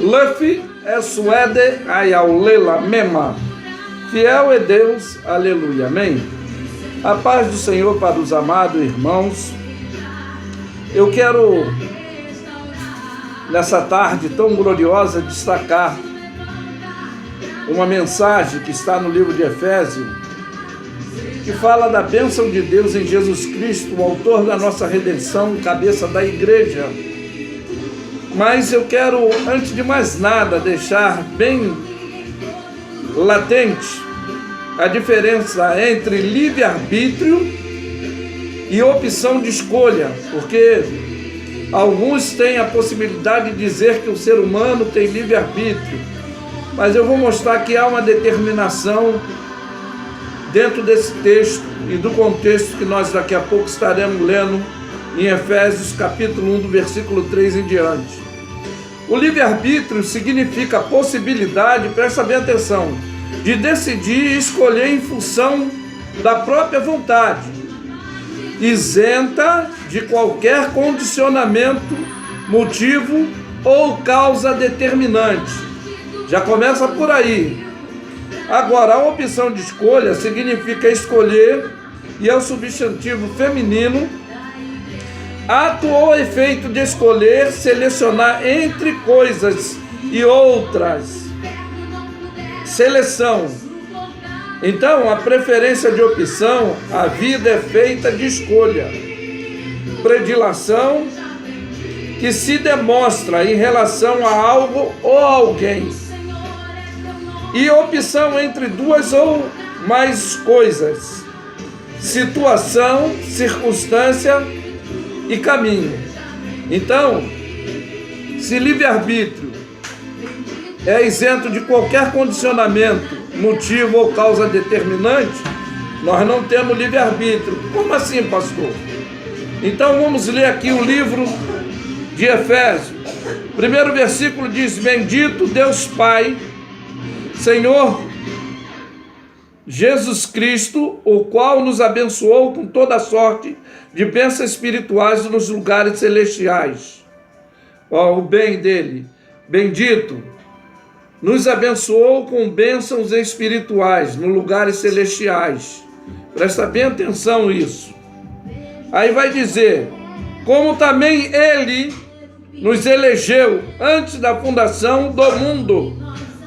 Luffy é suede ayaulela mema. Fiel é Deus, aleluia, amém. A paz do Senhor para os amados irmãos. Eu quero, nessa tarde tão gloriosa, destacar uma mensagem que está no livro de Efésios, que fala da bênção de Deus em Jesus Cristo, o autor da nossa redenção, cabeça da igreja. Mas eu quero, antes de mais nada, deixar bem latente a diferença entre livre-arbítrio e opção de escolha, porque alguns têm a possibilidade de dizer que o ser humano tem livre-arbítrio, mas eu vou mostrar que há uma determinação dentro desse texto e do contexto que nós daqui a pouco estaremos lendo em Efésios capítulo 1, do versículo 3 em diante. O livre-arbítrio significa a possibilidade, presta bem atenção, de decidir e escolher em função da própria vontade, isenta de qualquer condicionamento, motivo ou causa determinante. Já começa por aí. Agora, a opção de escolha significa escolher, e é o substantivo feminino, ato ou efeito de escolher, selecionar entre coisas e outras. Seleção. Então, a preferência de opção, a vida é feita de escolha. Predileção, que se demonstra em relação a algo ou alguém. E opção entre duas ou mais coisas. Situação, circunstância e caminho. Então, se livre-arbítrio é isento de qualquer condicionamento, motivo ou causa determinante, nós não temos livre-arbítrio. Como assim, pastor? Então vamos ler aqui o livro de Efésios. Primeiro versículo diz: bendito Deus Pai, Senhor Jesus Cristo, o qual nos abençoou com toda sorte de bênçãos espirituais nos lugares celestiais. O bem dele, bendito, nos abençoou com bênçãos espirituais nos lugares celestiais. Presta bem atenção nisso. Aí vai dizer, como também ele nos elegeu antes da fundação do mundo,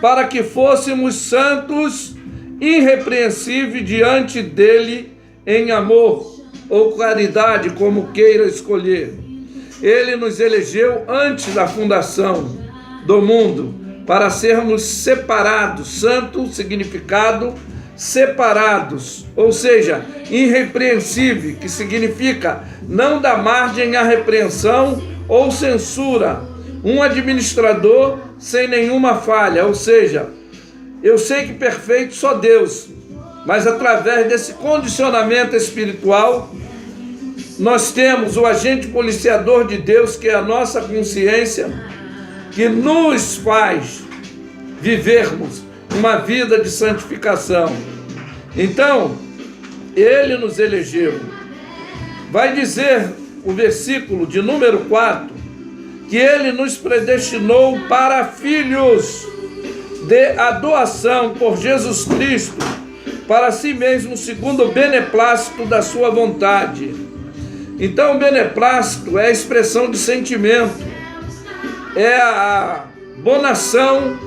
para que fôssemos santos, irrepreensíveis diante dele em amor ou caridade, como queira escolher. Ele nos elegeu antes da fundação do mundo, para sermos separados. Santo significado separados, ou seja, irrepreensível, que significa não dar margem à repreensão ou censura, um administrador sem nenhuma falha, ou seja, eu sei que perfeito só Deus, mas através desse condicionamento espiritual, nós temos o agente policiador de Deus, que é a nossa consciência, que nos faz vivermos uma vida de santificação. Então, ele nos elegeu. Vai dizer o versículo de número 4, que ele nos predestinou para filhos de adoção por Jesus Cristo, para si mesmo, segundo o beneplácito da sua vontade. Então, o beneplácito é a expressão de sentimento, é a bonação,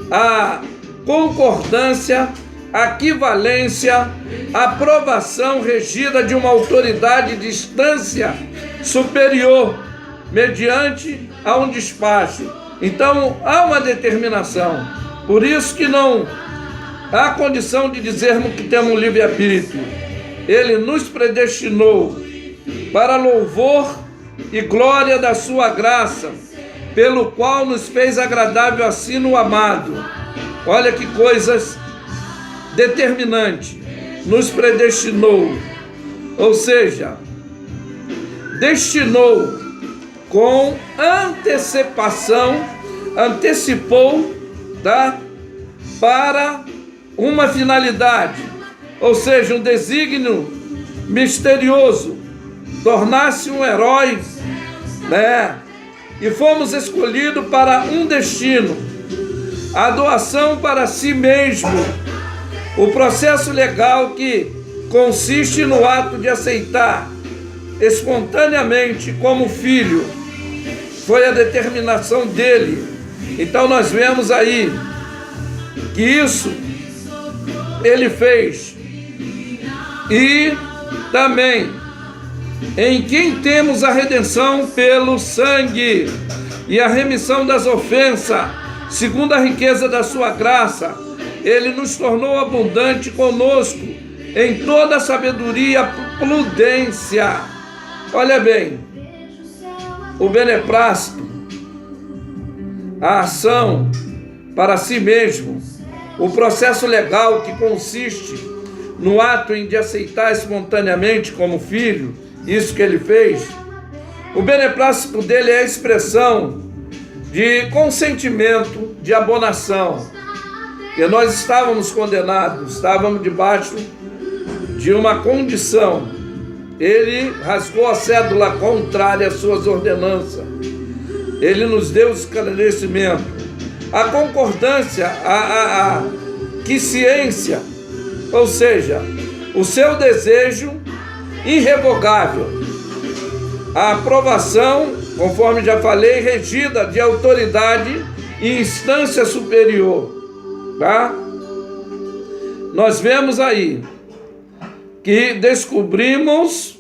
a concordância, a equivalência, a aprovação regida de uma autoridade de instância superior, mediante a um despacho. Então, há uma determinação. Por isso que não há condição de dizermos que temos um livre-arbítrio. Ele nos predestinou para louvor e glória da sua graça, pelo qual nos fez agradável assim no amado. Olha que coisas determinantes. Nos predestinou, ou seja, destinou com antecipação, antecipou, tá? Para uma finalidade, ou seja, um desígnio misterioso, tornar-se um herói, né? e fomos escolhidos para um destino, a doação para si mesmo. O processo legal que consiste no ato de aceitar espontaneamente como filho, foi a determinação dele. Então nós vemos aí que isso ele fez. E também em quem temos a redenção pelo sangue e a remissão das ofensas, segundo a riqueza da sua graça, ele nos tornou abundante conosco em toda sabedoria e prudência. Olha bem, o beneplácito, a ação para si mesmo, o processo legal que consiste no ato em de aceitar espontaneamente como filho, isso que ele fez. O beneplácito dele é a expressão de consentimento, de abonação, porque nós estávamos condenados, estávamos debaixo de uma condição. Ele rasgou a cédula contrária às suas ordenanças. Ele nos deu esclarecimento. A concordância, a quiescência, ou seja, o seu desejo irrevogável. A aprovação, conforme já falei, regida de autoridade e instância superior. Tá? Nós vemos aí que descobrimos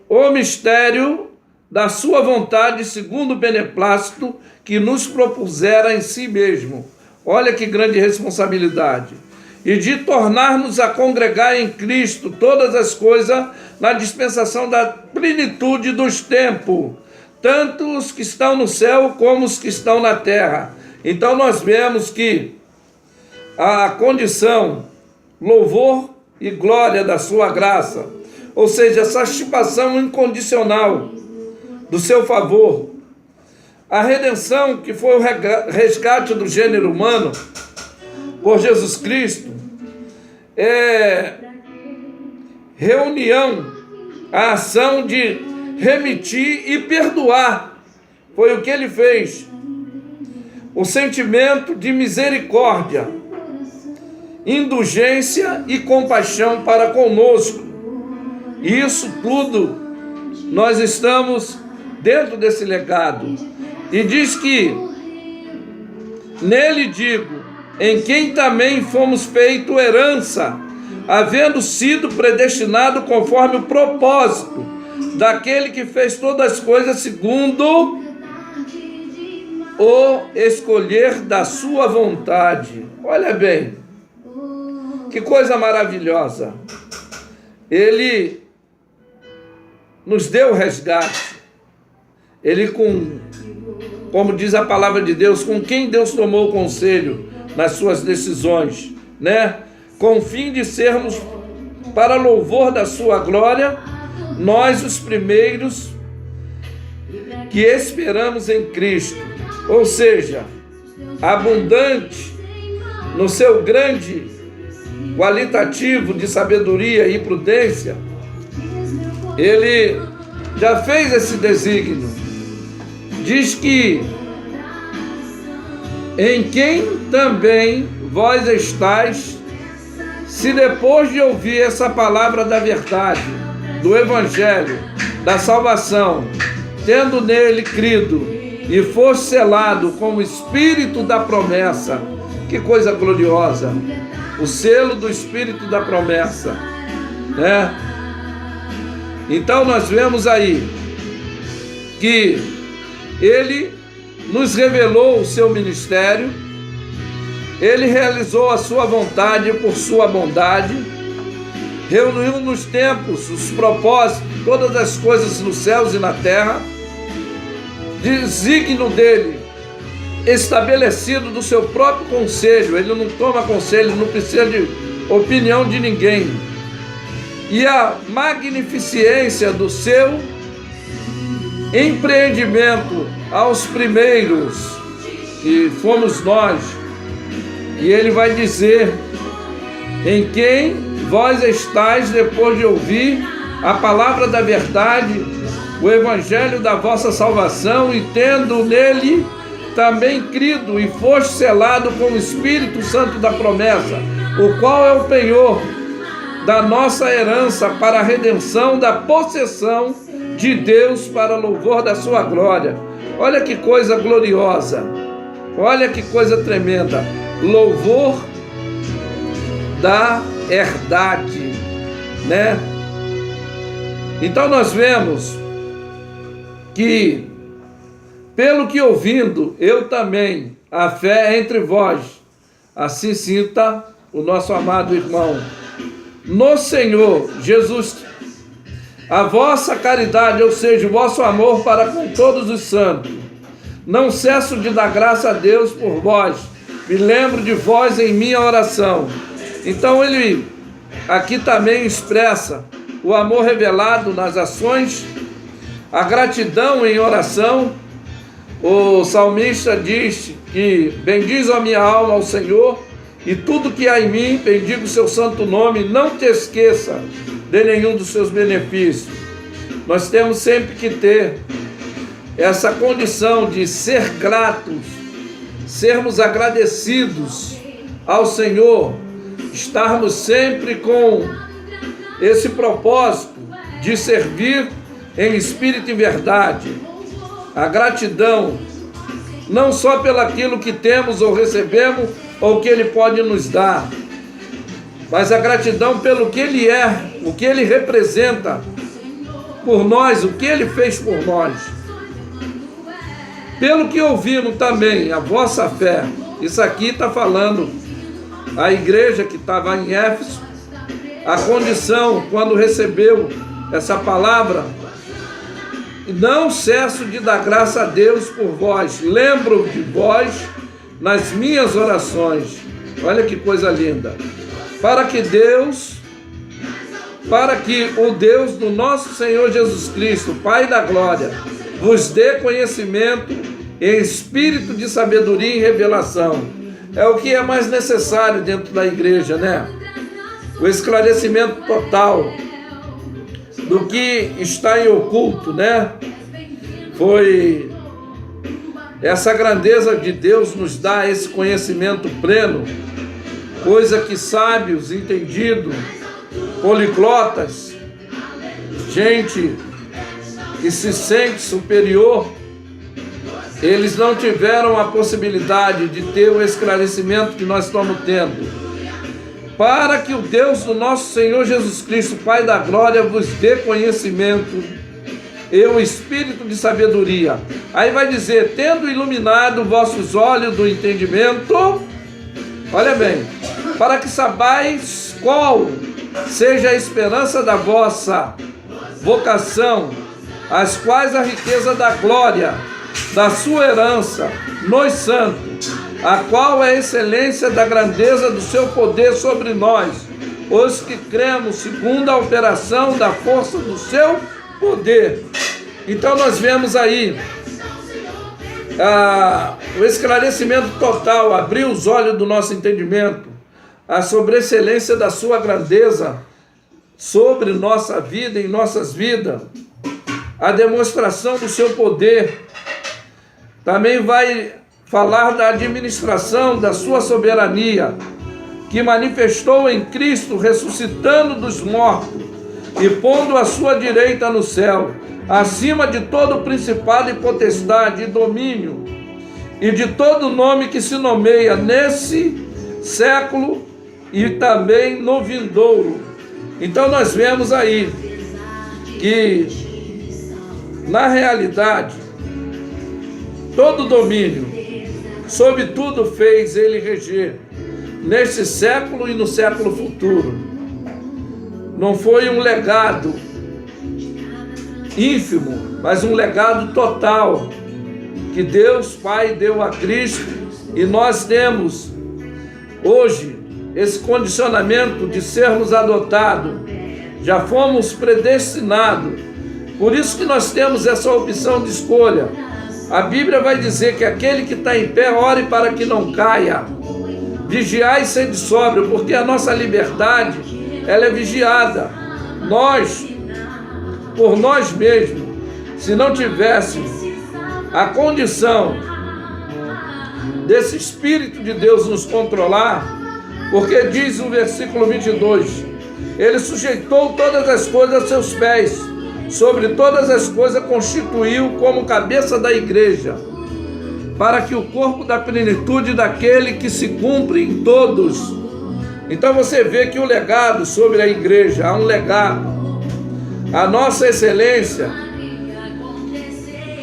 o mistério da sua vontade, segundo o beneplácito que nos propusera em si mesmo. Olha que grande responsabilidade. E de tornar-nos a congregar em Cristo todas as coisas na dispensação da plenitude dos tempos, tanto os que estão no céu como os que estão na terra. Então nós vemos que a condição, louvor e glória da sua graça, ou seja, a satisfação incondicional do seu favor, a redenção que foi o resgate do gênero humano por Jesus Cristo, reunião, a ação de remitir e perdoar, foi o que ele fez. O sentimento de misericórdia, indulgência e compaixão para conosco. Isso tudo nós estamos dentro desse legado. E diz que nele digo, em quem também fomos feito herança, havendo sido predestinado conforme o propósito daquele que fez todas as coisas segundo o escolher da sua vontade. Olha bem, que coisa maravilhosa. Ele nos deu resgate. Ele, como diz a palavra de Deus, com quem Deus tomou conselho nas suas decisões, né? Com o fim de sermos, para louvor da sua glória, nós os primeiros que esperamos em Cristo. Ou seja, abundante no seu grande qualitativo de sabedoria e prudência, ele já fez esse desígnio. Diz que em quem também vós estáis, se depois de ouvir essa palavra da verdade, do Evangelho, da salvação, tendo nele crido e fosse selado com o Espírito da promessa. Que coisa gloriosa! O selo do Espírito da promessa, né? Então nós vemos aí que ele nos revelou o seu ministério, ele realizou a sua vontade por sua bondade, reuniu nos tempos os propósitos, todas as coisas nos céus e na terra, desígnio dele, estabelecido do seu próprio conselho. Ele não toma conselho, não precisa de opinião de ninguém. E a magnificência do seu empreendimento aos primeiros, que fomos nós. E ele vai dizer, em quem vós estáis depois de ouvir a palavra da verdade, o evangelho da vossa salvação, e tendo nele também crido, e foste selado com o Espírito Santo da promessa, o qual é o penhor da nossa herança para a redenção da possessão de Deus, para louvor da sua glória. Olha que coisa gloriosa, olha que coisa tremenda, louvor da herdade, né? Então nós vemos que, pelo que ouvindo, eu também, a fé é entre vós, assim sinta o nosso amado irmão, no Senhor Jesus, a vossa caridade, ou seja, o vosso amor para com todos os santos. Não cesso de dar graça a Deus por vós, me lembro de vós em minha oração. Então ele aqui também expressa o amor revelado nas ações, a gratidão em oração. O salmista diz que bendiz a minha alma ao Senhor, e tudo que há em mim, bendigo o seu santo nome, não te esqueça de nenhum dos seus benefícios. Nós temos sempre que ter essa condição de ser gratos, sermos agradecidos ao Senhor, estarmos sempre com esse propósito de servir em espírito e verdade. A gratidão, não só pelo aquilo que temos ou recebemos, ou que Ele pode nos dar, mas a gratidão pelo que Ele é, o que Ele representa por nós, o que Ele fez por nós. Pelo que ouvimos também, a vossa fé. Isso aqui está falando a igreja que estava em Éfeso, a condição quando recebeu essa palavra: não cesso de dar graça a Deus por vós, lembro de vós nas minhas orações. Olha que coisa linda. Para que o Deus do nosso Senhor Jesus Cristo, Pai da glória, vos dê conhecimento em espírito de sabedoria e revelação. É o que é mais necessário dentro da igreja, né? O esclarecimento total do que está em oculto, né? Foi essa grandeza de Deus nos dá esse conhecimento pleno, coisa que sábios, entendidos, poliglotas, gente que se sente superior, eles não tiveram a possibilidade de ter o esclarecimento que nós estamos tendo. Para que o Deus do nosso Senhor Jesus Cristo, Pai da glória, vos dê conhecimento e o espírito de sabedoria. Aí vai dizer, tendo iluminado vossos olhos do entendimento, olha bem, para que sabais qual seja a esperança da vossa vocação, as quais a riqueza da glória da sua herança nos santos, a qual é a excelência da grandeza do seu poder sobre nós, os que cremos segundo a operação da força do seu poder. Então nós vemos aí o esclarecimento total, abrir os olhos do nosso entendimento, a sobreexcelência da sua grandeza sobre nossa vida, em nossas vidas, a demonstração do seu poder. Também vai falar da administração da sua soberania, que manifestou em Cristo, ressuscitando dos mortos e pondo a sua direita no céu, acima de todo principado e potestade e domínio, e de todo nome que se nomeia nesse século e também no vindouro. Então nós vemos aí que, na realidade, todo domínio, sobre tudo fez Ele reger, neste século e no século futuro. Não foi um legado ínfimo, mas um legado total, que Deus Pai deu a Cristo, e nós temos hoje esse condicionamento de sermos adotados, já fomos predestinados, por isso que nós temos essa opção de escolha. A Bíblia vai dizer que aquele que está em pé, ore para que não caia, vigiai e sede sóbrio, porque a nossa liberdade, ela é vigiada. Nós, por nós mesmos, se não tivéssemos a condição desse Espírito de Deus nos controlar, porque diz no versículo 22, ele sujeitou todas as coisas a seus pés, sobre todas as coisas constituiu como cabeça da igreja, para que o corpo da plenitude daquele que se cumpre em todos. Então você vê que o legado sobre a igreja, há um legado. A nossa excelência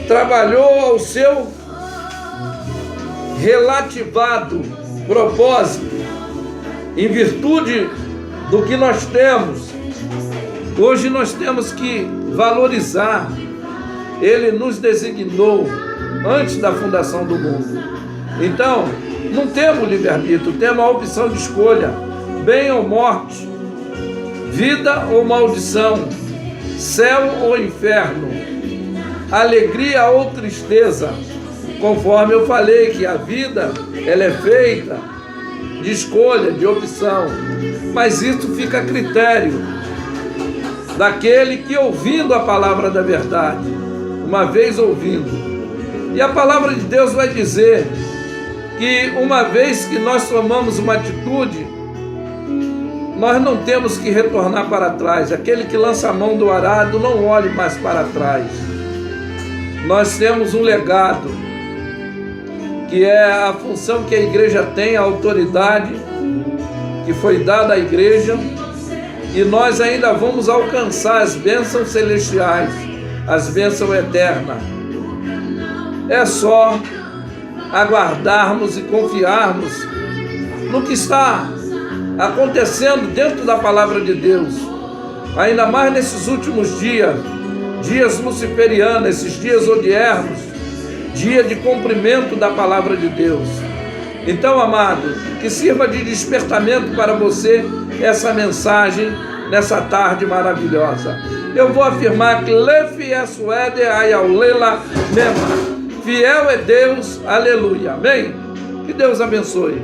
trabalhou ao seu relativado propósito, em virtude do que nós temos. Hoje nós temos que valorizar. Ele nos designou antes da fundação do mundo. Então, não temos livre-arbítrio, temos a opção de escolha, bem ou morte, vida ou maldição, céu ou inferno, alegria ou tristeza, conforme eu falei que a vida ela é feita de escolha, de opção, mas isso fica a critério daquele que, ouvindo a palavra da verdade, uma vez ouvindo, e a palavra de Deus vai dizer que uma vez que nós tomamos uma atitude, nós não temos que retornar para trás. Aquele que lança a mão do arado não olhe mais para trás. Nós temos um legado, que é a função que a igreja tem, a autoridade que foi dada à igreja, e nós ainda vamos alcançar as bênçãos celestiais, as bênçãos eternas. É só aguardarmos e confiarmos no que está acontecendo dentro da palavra de Deus, ainda mais nesses últimos dias luciferianos, esses dias odiernos, dia de cumprimento da palavra de Deus. Então, amado, que sirva de despertamento para você essa mensagem nessa tarde maravilhosa. Eu vou afirmar que Lefi Yasuede Ayaulela Nema. Fiel é Deus, aleluia, amém? Que Deus abençoe.